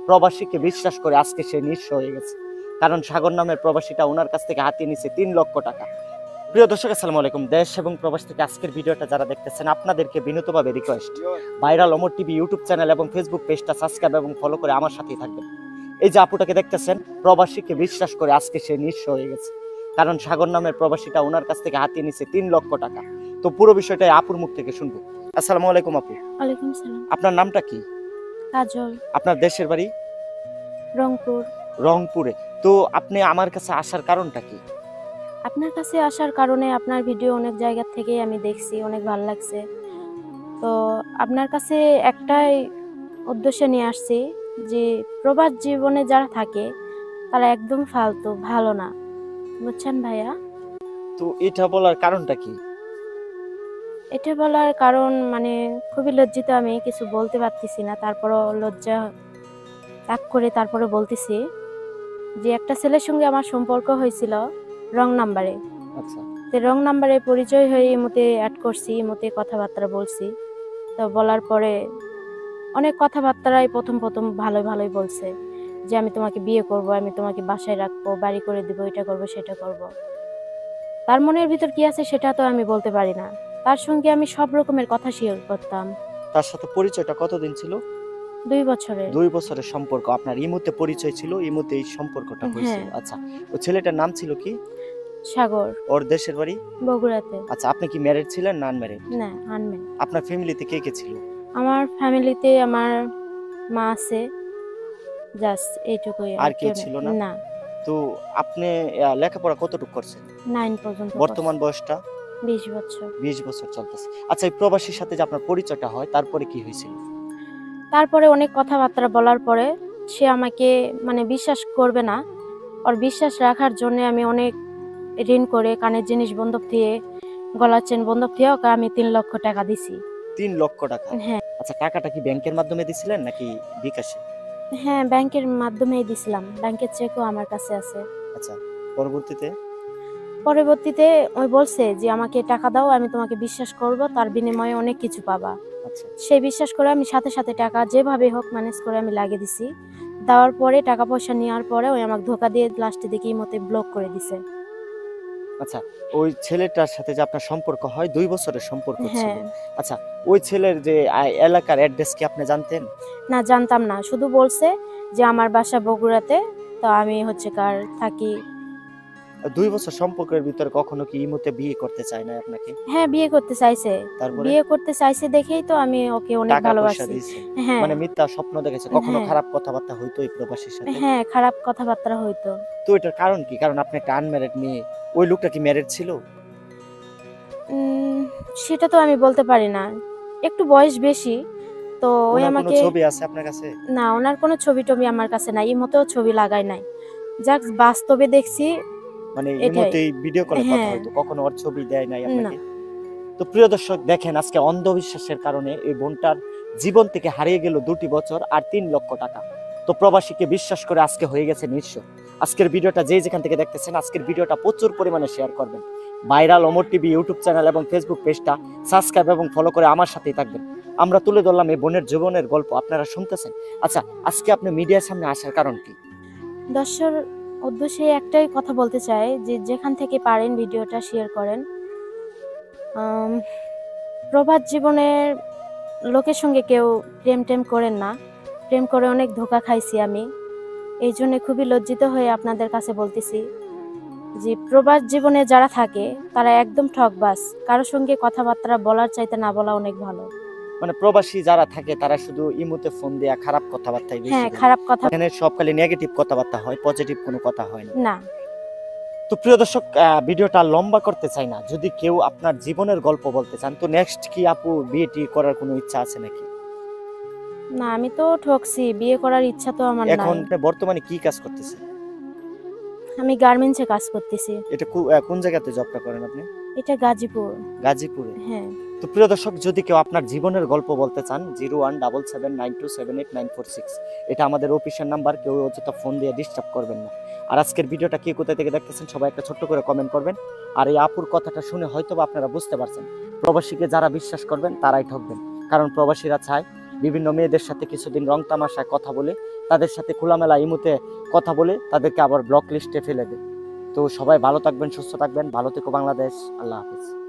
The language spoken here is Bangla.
প্রবাসীকে বিশ্বাস করে আজকে সে নিঃস্ব হয়ে গেছে। কারণ সাগর নামের প্রবাসীটা ওনার কাছ থেকে হাতিয়ে নিছে 3 লক্ষ টাকা। প্রিয় দর্শক, আসসালামু আলাইকুম। দেশ এবং প্রবাস থেকে আজকের ভিডিওটা যারা দেখতেছেন, আপনাদেরকে বিনীতভাবে রিকোয়েস্ট, ভাইরাল অমর টিভি ইউটিউব চ্যানেল এবং ফেসবুক পেজটা সাবস্ক্রাইব এবং ফলো করে আমার সাথেই থাকবেন। এই যে আপুটাকে দেখতেছেন, প্রবাসীকে বিশ্বাস করে আজকে সে নিঃস্ব হয়ে গেছে। কারণ সাগর নামের প্রবাসীটা ওনার কাছ থেকে হাতিয়ে নিছে 3 লক্ষ টাকা। তো পুরো বিষয়টা আপুর মুখ থেকে শুনবো। আসসালামু আলাইকুম আপু। ওয়ালাইকুম সালাম। আপনার নামটা কি? কাজল। আপনার দেশের বাড়ি? রংপুর। রংপুরে। তো আপনি আমার কাছে আসার কারণটা কি? আপনার কাছে আসার কারণে আপনার ভিডিও অনেক জায়গা থেকেই আমি দেখছি, অনেক ভালো লাগছে। তো আপনার কাছে একটাই উদ্দেশ্য নিয়ে আসছি যে প্রবাস জীবনে যারা থাকে তারা একদম ফালতু, ভালো না, বুঝছেন ভাইয়া? তো এটা বলার কারণটা কি? এটা বলার কারণ মানে খুবই লজ্জিত, আমি কিছু বলতে পারতেছি না, তারপরও লজ্জা ত্যাগ করে তারপরে বলতেছি যে একটা ছেলের সঙ্গে আমার সম্পর্ক হয়েছিল রং নাম্বারে। আচ্ছা। তো রং নাম্বারে পরিচয় হয়ে ইমোতে অ্যাড করছি, ইমোতে কথাবার্তা বলছি। তো বলার পরে অনেক কথাবার্তায় প্রথম ভালোই বলছে যে আমি তোমাকে বিয়ে করব, আমি তোমাকে বাসায় রাখবো, বাড়ি করে দিব, এটা করব সেটা করব। তার মনের ভিতর কি আছে সেটা তো আমি বলতে পারি না। তার সঙ্গে আমি সব রকমের কথা শেয়ার করতাম। তার সাথে পরিচয়টা কতদিন ছিল? 2 বছরের। 2 বছরের সম্পর্ক। আপনার ইমুতে পরিচয় ছিল, ইমুতে এই সম্পর্কটা হয়েছিল। হ্যাঁ। আচ্ছা। ওই ছেলেটার নাম ছিল কি? সাগর। ওর দেশের বাড়ি? বগুড়াতে। আচ্ছা, আপনি কি ম্যারিড ছিলেন না আনম্যারিড? না, আনমেন। আপনার ফ্যামিলিতে কে কে ছিল? আমার ফ্যামিলিতে আমার মা আছে, জাস্ট এইটুকুই, আর কেউ কেউ ছিল নেই। না? না। তো আপনি লেখাপড়া কতটুকু করছেন? 9 পর্যন্ত বর্তমান করছি। বয়সটা? 20 বছর। 20 বছর চলতেছে। আচ্ছা, এই প্রবাসীর সাথে যে আপনার পরিচয়টা হয়, তারপরে কি হয়েছিল? তারপরে অনেক কথাবার্তা বলার পরে সে আমাকে মানে বিশ্বাস করবে না। ওর বিশ্বাস রাখার জন্য আমি অনেক ঋণ করে কানের জিনিস বন্ধক দিয়ে, গলার চেন বন্ধক দিয়ে ওকে আমি 3 লক্ষ টাকা দিছি। 3 লক্ষ টাকা? হ্যাঁ। আচ্ছা, টাকাটা কি ব্যাংকের মাধ্যমে দিছিলেন নাকি বিকাশে? হ্যাঁ, ব্যাংকের মাধ্যমেই দিছিলাম। ব্যাংকের চেকও আমার কাছে আছে। আচ্ছা, পরবর্তীতে? পরবর্তীতে ওই বলছে যে আমাকে টাকা দাও, আমি তোমাকে বিশ্বাস করব, তার বিনিময়ে অনেক কিছু পাবা। আচ্ছা। সেই বিশ্বাস করে আমি সাথে টাকা যেভাবে হোক ম্যানেজ করে আমি লাগিয়ে দিছি। দেওয়ার পরে টাকা পয়সা নেওয়ার পরে ওই আমাকে ধোকা দিয়ে লাস্টে দেখি মতে ব্লক করে দিছে। আচ্ছা, ওই ছেলেটার সাথে যে আপনার সম্পর্ক হয়, 2 বছরের সম্পর্ক ছিল। হ্যাঁ। আচ্ছা, ওই ছেলের যে এলাকার অ্যাড্রেস কি আপনি জানতেন? না, জানতাম না। শুধু বলছে যে আমার বাসা বগুড়াতে, তো আমি হচ্ছে কার থাকি। 2 বছর সম্পর্কের ভিতরে কখনো কি ইমুতে বিয়ে করতে চায় না আপনাকে? হ্যাঁ, বিয়ে করতে চাইছে। তারপরে? বিয়ে করতে চাইছে দেখেই তো আমি ওকে অনেক টাকা পয়সা ভালোবাসি। দিয়েছে? হ্যাঁ। মানে মিথ্যা স্বপ্ন দেখেছে? কখনো হ্যাঁ। খারাপ কথাবার্তা হইতো এই প্রবাসীর সাথে? হ্যাঁ, খারাপ কথাবার্তা হইতো। তো এটার কারণ কি? কারণ আপনি একটা আনম্যারিড মেয়ে। ওই লোকটা কি ম্যারিড ছিল? উম সেটা তো আমি বলতে পারি না। একটু বয়স বেশি। তো ওই ওনার কোনো আমাকে, ছবি আছে আপনার কাছে? না, ওনার কোনো ছবি-টবি আমার কাছে নাই। ইমোতেও ছবি লাগাই নাই। জাস্ট বাস্তবে দেখছি মানে এটাই। ইমুতেই ভিডিও কলে কথা হ্যাঁ। হইতো। কখনো ওর ছবি দেয় নাই না। আপনাকে? তো প্রিয় দর্শক, দেখেন আজকে অন্ধবিশ্বাসের কারণে এই বোনটার জীবন থেকে হারিয়ে গেল 2টি বছর আর 3 লক্ষ টাকা। তো প্রবাসীকে বিশ্বাস করে আজকে হয়ে গেছে নিঃস্ব। আজকের ভিডিওটা যে যেখান থেকে দেখতেছেন, আজকের ভিডিওটা প্রচুর পরিমাণে শেয়ার করবেন। ভাইরাল অমর টিভি ইউটিউব চ্যানেল এবং ফেসবুক পেজটা সাবস্ক্রাইব এবং ফলো করে আমার সাথেই থাকবেন। আমরা তুলে ধরলাম এই বোনের জীবনের গল্প, আপনারা শুনতেছেন। আচ্ছা, আজকে আপনি মিডিয়ার সামনে আসার কারণ কি? দর্শর উদ্দেশ্যে একটাই কথা বলতে চাই যে যেখান থেকে পারেন ভিডিওটা শেয়ার করেন। প্রবাস জীবনের লোকের সঙ্গে কেউ প্রেম করেন না। প্রেম করে অনেক ধোঁকা খাইছি আমি। এই জন্য খুবই লজ্জিত হয়ে আপনাদের কাছে বলতেছি যে প্রবাস জীবনে যারা থাকে তারা একদম ঠকবাজ। কারো সঙ্গে কথাবার্তা বলার চাইতে না বলা অনেক ভালো। মানে প্রবাসী যারা থাকে তারা শুধু ইমুতে ফোন দেয়া খারাপ কথাবার্তাই বেশি হ্যাঁ, বলে। খারাপ কথা। এখানে সব খালি নেগেটিভ কথাবার্তা হয়, পজিটিভ কোনো কথা হয় না। না। তো প্রিয় দর্শক, ভিডিওটা লম্বা করতে চাই না। যদি কেউ আপনার জীবনের গল্প বলতে চান, তো নেক্সট কি আপু বিয়েটি করার কোনো ইচ্ছা আছে নাকি? না, আমি তো ঠকছি, বিয়ে করার ইচ্ছা তো আমার এখন নাই। আপনি বর্তমানে কি কাজ করতেছেন? আমি গার্মেন্টসে কাজ করতেছি। এটা কোন জায়গাতে জবটা করেন আপনি? এটা গাজীপুর। গাজীপুরে? হ্যাঁ। তো প্রিয় দর্শক, যদি কেউ আপনার জীবনের গল্প বলতে চান, 017792789446, এটা আমাদের অফিসের নাম্বার। কেউ অযথা ফোন দিয়ে ডিস্টার্ব করবেন না। আর আজকের ভিডিওটা কে কোথা থেকে দেখতেছেন সবাই একটা ছোট্ট করে কমেন্ট করবেন। আর এই আপুর কথাটা শুনে হয়তোবা আপনারা বুঝতে পারছেন, প্রবাসীকে যারা বিশ্বাস করবেন তারাই ঠকবেন। কারণ প্রবাসীরা চায় বিভিন্ন মেয়েদের সাথে কিছুদিন রং তামাশায় কথা বলে তাদের সাথে খোলামেলা ইমুতে কথা বলে তাদেরকে আবার ব্লক লিস্টে ফেলে দেয়। তো সবাই ভালো থাকবেন, সুস্থ থাকবেন, ভালো থেকো বাংলাদেশ। আল্লাহ হাফিজ।